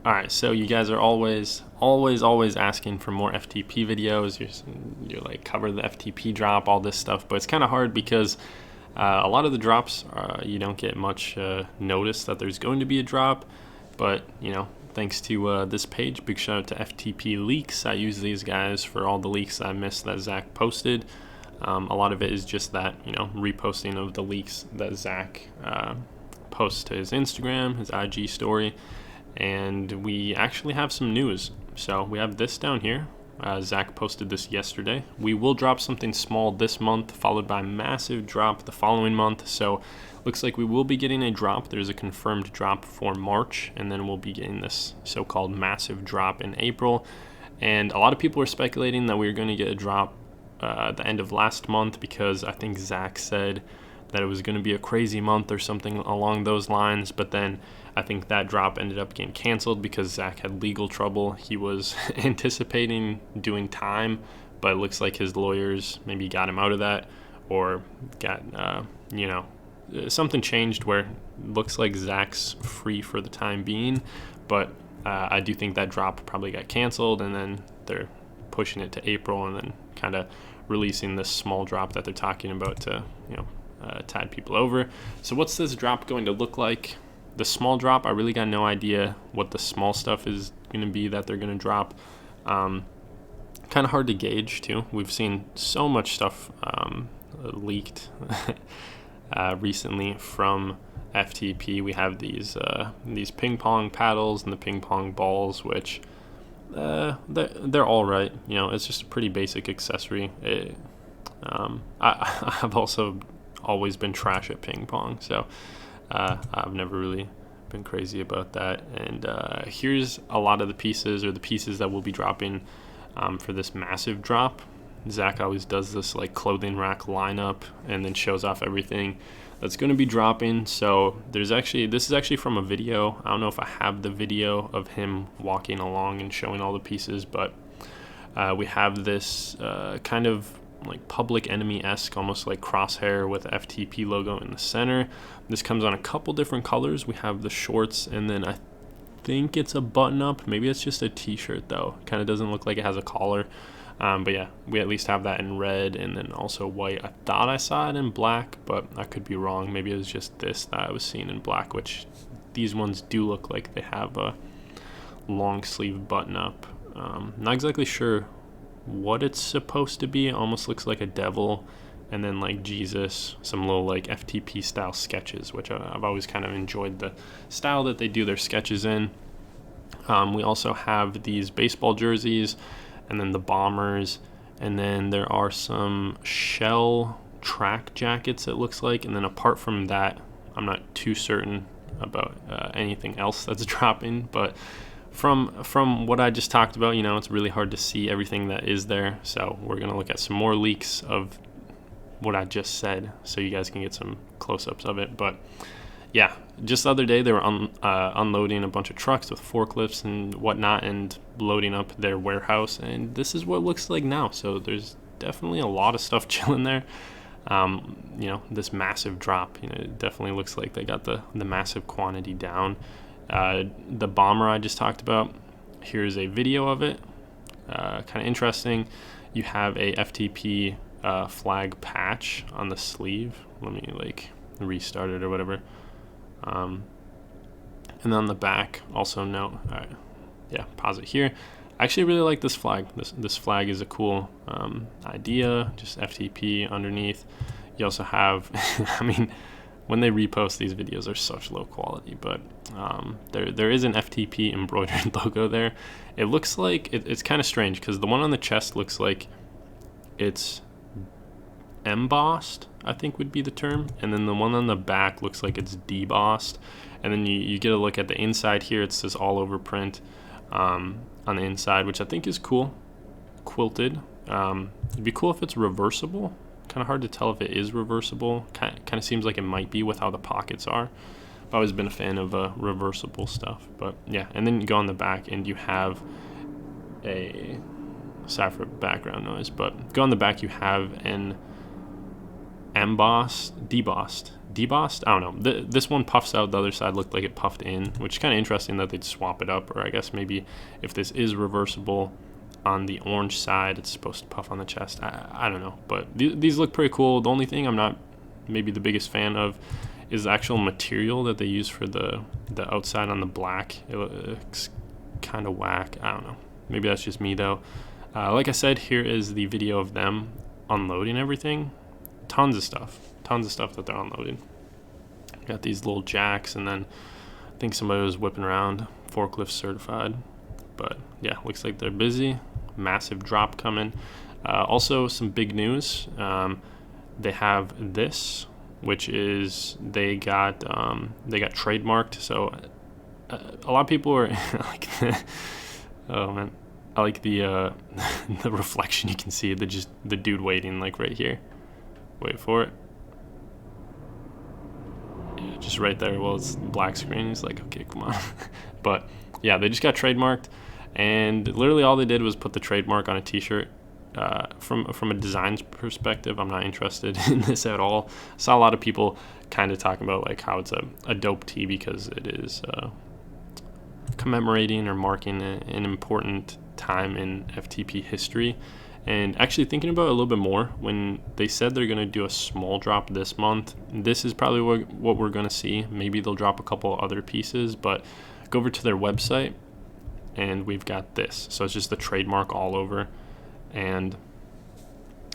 Alright, so you guys are always asking for more FTP videos. You're like, cover the FTP drop, all this stuff, but it's kind of hard because a lot of the drops, you don't get much notice that there's going to be a drop, but thanks to this page, big shout out to FTP Leaks. I use these guys for all the leaks I missed that Zach posted. A lot of it is just that, reposting of the leaks that Zach posts to his Instagram, his IG story. And we actually have some news. So we have this down here. Zach posted this yesterday. We will drop something small this month, followed by a massive drop the following month. So looks like we will be getting a drop. There's a confirmed drop for March, and then we'll be getting this so-called massive drop in April. And a lot of people are speculating that we were going to get a drop at the end of last month, because I think Zach said that it was going to be a crazy month or something along those lines. But then I think that drop ended up getting canceled because Zach had legal trouble. He was anticipating doing time, but it looks like his lawyers maybe got him out of that, or got, something changed where it looks like Zach's free for the time being. But I do think that drop probably got canceled, and then they're pushing it to April and then kind of releasing this small drop that they're talking about to, tide people over. So what's this drop going to look like? The small drop, I really got no idea what the small stuff is going to be that they're going to drop. Kind of hard to gauge too. We've seen so much stuff leaked recently from FTP. We have these ping pong paddles and the ping pong balls, which they're all right. It's just a pretty basic accessory. I've also always been trash at ping pong, so I've never really been crazy about that. And here's a lot of the pieces, or the pieces that we'll be dropping for this massive drop. Zach always does this like clothing rack lineup and then shows off everything that's going to be dropping. So this is actually from a video. I don't know if I have the video of him walking along and showing all the pieces, but we have this kind of like Public Enemy-esque, almost like crosshair with the FTP logo in the center. This comes on a couple different colors. We have the shorts, and then I think it's a button up. Maybe it's just a t-shirt though. Kind of doesn't look like it has a collar. But yeah, we at least have that in red and then also white. I thought I saw it in black, but I could be wrong. Maybe it was just this that I was seeing in black, which these ones do look like they have a long sleeve button up. Not exactly sure what it's supposed to be. It almost looks like a devil, and then like Jesus, some little like FTP style sketches, which I've always kind of enjoyed the style that they do their sketches in. We also have these baseball jerseys, and then the bombers, and then there are some shell track jackets, it looks like. And then apart from that, I'm not too certain about anything else that's dropping, but from what I just talked about, it's really hard to see everything that is there. So we're going to look at some more leaks of what I just said so you guys can get some close-ups of it. But yeah, just the other day they were unloading a bunch of trucks with forklifts and whatnot and loading up their warehouse, and this is what it looks like now. So there's definitely a lot of stuff chilling there. This massive drop, it definitely looks like they got the massive quantity down. The bomber I just talked about, here's a video of it. Kind of interesting. You have a FTP flag patch on the sleeve. Let me restart it or whatever. And then on the back, also note, pause it here. I actually really like this flag. This flag is a cool idea, just FTP underneath. You also have, when they repost these videos, they're such low quality, but there is an FTP embroidered logo there. It looks like, it's kind of strange because the one on the chest looks like it's embossed, I think would be the term, and then the one on the back looks like it's debossed. And then you get a look at the inside here. It's this all over print on the inside, which I think is cool, quilted. It'd be cool if it's reversible. Kind of hard to tell if it is reversible. Kind of seems like it might be with how the pockets are. I've always been a fan of reversible stuff, but yeah. And then you go on the back and you have a, sorry for background noise, but go on the back, you have an debossed. I don't know. This one puffs out. The other side looked like it puffed in, which is kind of interesting that they'd swap it up. Or I guess maybe if this is reversible, on the orange side it's supposed to puff on the chest. I don't know, but these look pretty cool. The only thing I'm not maybe the biggest fan of is the actual material that they use for the outside on the black. It looks kind of whack. I don't know. Maybe that's just me though. Like I said, here is the video of them unloading everything. Tons of stuff that they're unloading. Got these little jacks, and then I think somebody was whipping around, forklift certified. But yeah, looks like they're busy. Massive drop coming. Also some big news. They have this, which is they got trademarked. So a lot of people are like, oh man, I like the the reflection you can see. The dude waiting like right here. Wait for it. Yeah, just right there. Well, it's black screen. He's like, okay, come on. But yeah, they just got trademarked, and literally all they did was put the trademark on a t-shirt. From a design perspective, I'm not interested in this at all. I saw a lot of people kind of talking about like how it's a dope tee because it is commemorating or marking an important time in FTP history. And actually thinking about it a little bit more, when they said they're going to do a small drop this month, this is probably what we're going to see. Maybe they'll drop a couple other pieces, but go over to their website and we've got this. So it's just the trademark all over,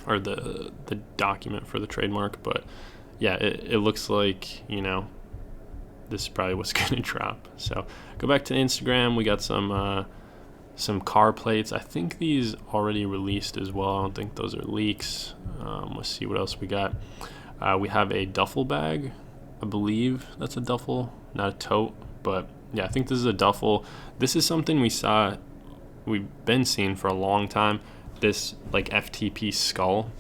or the document for the trademark. But yeah, it looks like, you know, this is probably what's going to drop. So go back to Instagram. We got some car plates. I think these already released as well. I don't think those are leaks. Let's see what else we got. We have a duffel bag. I believe that's a duffel, not a tote, but yeah, I think this is a duffel. This is something we've been seeing for a long time. This like FTP skull.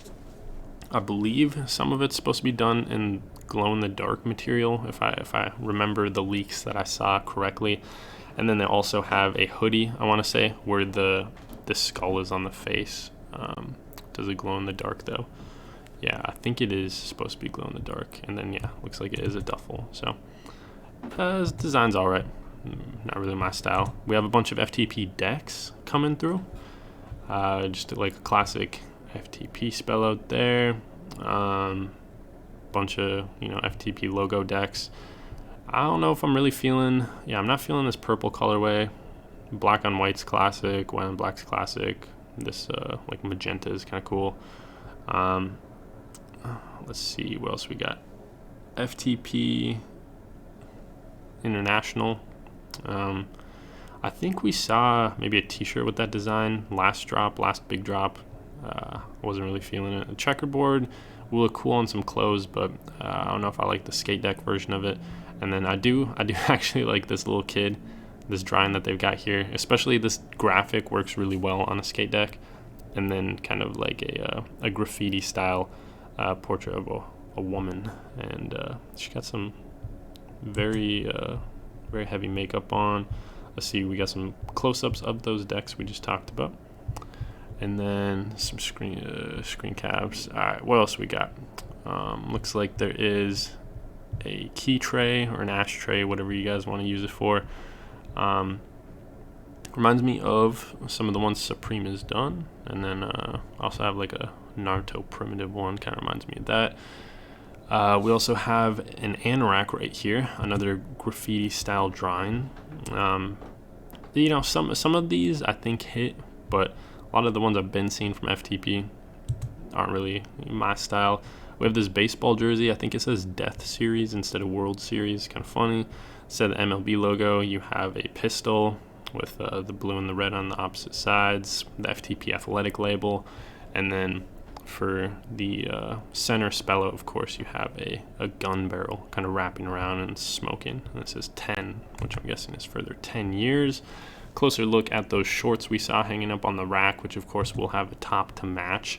I believe some of it's supposed to be done in glow-in-the-dark material, if I remember the leaks that I saw correctly. And then they also have a hoodie, I want to say, where the skull is on the face. Does it glow in the dark though? Yeah, I think it is supposed to be glow in the dark. And then yeah, looks like it is a duffel. So this design's all right. Not really my style. We have a bunch of FTP decks coming through. Just like a classic FTP spell out there. Bunch of FTP logo decks. I don't know if I'm really feeling. Yeah, I'm not feeling this purple colorway. Black on white's classic. White on black's classic. This like magenta is kind of cool. Let's see what else we got. FTP International. I think we saw maybe a t-shirt with that design last big drop. Wasn't really feeling it. A checkerboard will look cool on some clothes, but I don't know if I like the skate deck version of it. And then I do actually like this little kid, this drawing that they've got here. Especially this graphic works really well on a skate deck. And then kind of like a graffiti style portrait of a woman, and she got some very heavy makeup on. Let's see, we got some close-ups of those decks we just talked about, and then some screen caps. All right, what else we got? Looks like there is a key tray or an ashtray, whatever you guys want to use it for. Reminds me of some of the ones Supreme has done, and then also have like a Naruto primitive one, kind of reminds me of that. We also have an anorak right here, another graffiti style drawing. Some of these I think hit, but a lot of the ones I've been seeing from FTP aren't really my style. We have this baseball jersey. I think it says Death Series instead of World Series. Kind of funny. Instead of the MLB logo, you have a pistol with the blue and the red on the opposite sides, the FTP Athletic label, and then for the center spell out, of course, you have a gun barrel kind of wrapping around and smoking. And it says 10, which I'm guessing is for their 10 years. Closer look at those shorts we saw hanging up on the rack, which of course will have a top to match.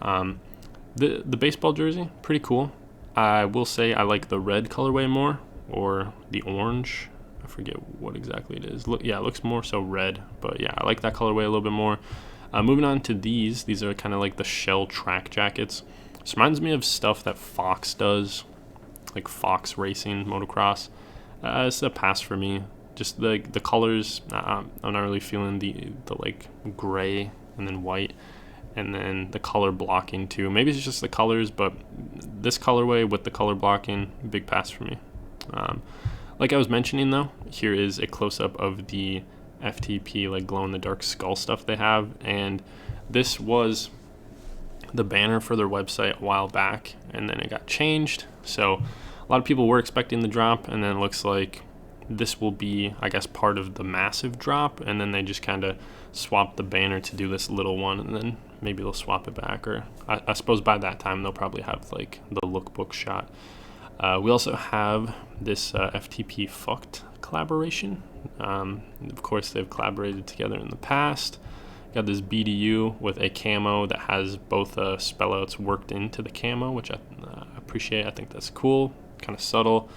The baseball jersey, pretty cool. I will say I like the red colorway more, or the orange. I forget what exactly it is. It looks more so red, but yeah, I like that colorway a little bit more. Moving on to these are kind of like the shell track jackets. This reminds me of stuff that Fox does, like Fox Racing Motocross. It's a pass for me. Just the colors, I'm not really feeling the like gray and then white, and then the color blocking too. Maybe it's just the colors, but this colorway with the color blocking, big pass for me. Like I was mentioning though, here is a close-up of the FTP like glow-in-the-dark skull stuff they have, and this was the banner for their website a while back, and then it got changed. So a lot of people were expecting the drop, and then it looks like this will be, I guess, part of the massive drop, and then they just kind of swapped the banner to do this little one, and then maybe they'll swap it back, or I suppose by that time they'll probably have like the lookbook shot. We also have this FTP Fucked collaboration. Of course, they've collaborated together in the past. Got this BDU with a camo that has both spellouts worked into the camo, which I appreciate. I think that's cool, kind of subtle.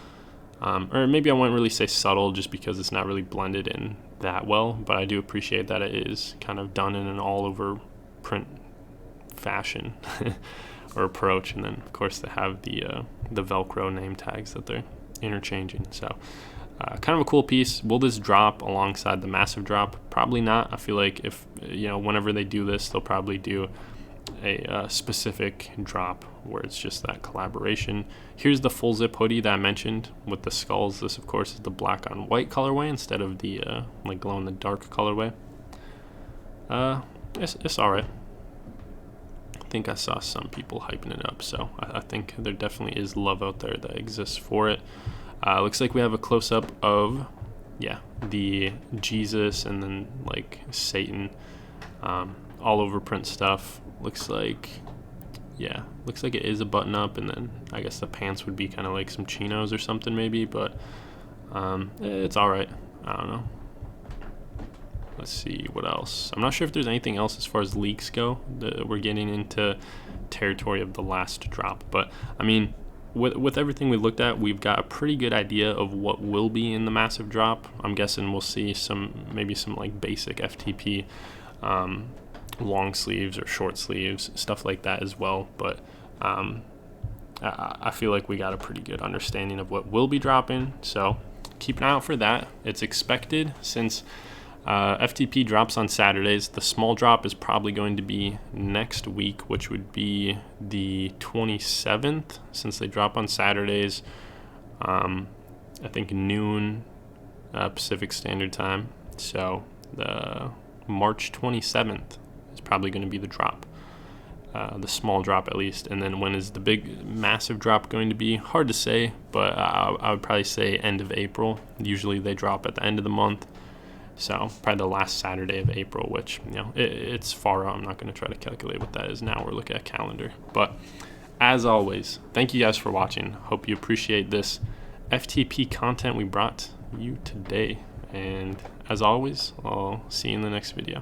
Or maybe I wouldn't really say subtle just because it's not really blended in that well, but I do appreciate that it is kind of done in an all-over print fashion or approach. And then, of course, they have the Velcro name tags that they're interchanging. So kind of a cool piece. Will this drop alongside the massive drop? Probably not. I feel like if, whenever they do this, they'll probably do a specific drop where it's just that collaboration. Here's the full zip hoodie that I mentioned with the skulls. This, of course, is the black on white colorway instead of the like glow in the dark colorway. It's all right. I think I saw some people hyping it up, so I think there definitely is love out there that exists for it. Looks like we have a close-up of, the Jesus and then like Satan all over print stuff. Looks like it is a button up, and then I guess the pants would be kind of like some chinos or something maybe, but it's all right. I don't know. Let's see what else. I'm not sure if there's anything else as far as leaks go. We're getting into territory of the last drop, but I mean, with everything we looked at, we've got a pretty good idea of what will be in the massive drop. I'm guessing we'll see maybe some like basic FTP long sleeves or short sleeves, stuff like that as well. But I feel like we got a pretty good understanding of what will be dropping, so keep an eye out for that. It's expected, since FTP drops on Saturdays. The small drop is probably going to be next week, which would be the 27th, since they drop on Saturdays. I think noon Pacific Standard Time. So the March 27th is probably going to be the drop, the small drop at least. And then when is the big massive drop going to be? Hard to say, but I would probably say end of April. Usually they drop at the end of the month. So probably the last Saturday of April, which, it's far out. I'm not going to try to calculate what that is now. We're looking at calendar. But as always, thank you guys for watching. Hope you appreciate this FTP content we brought you today. And as always, I'll see you in the next video.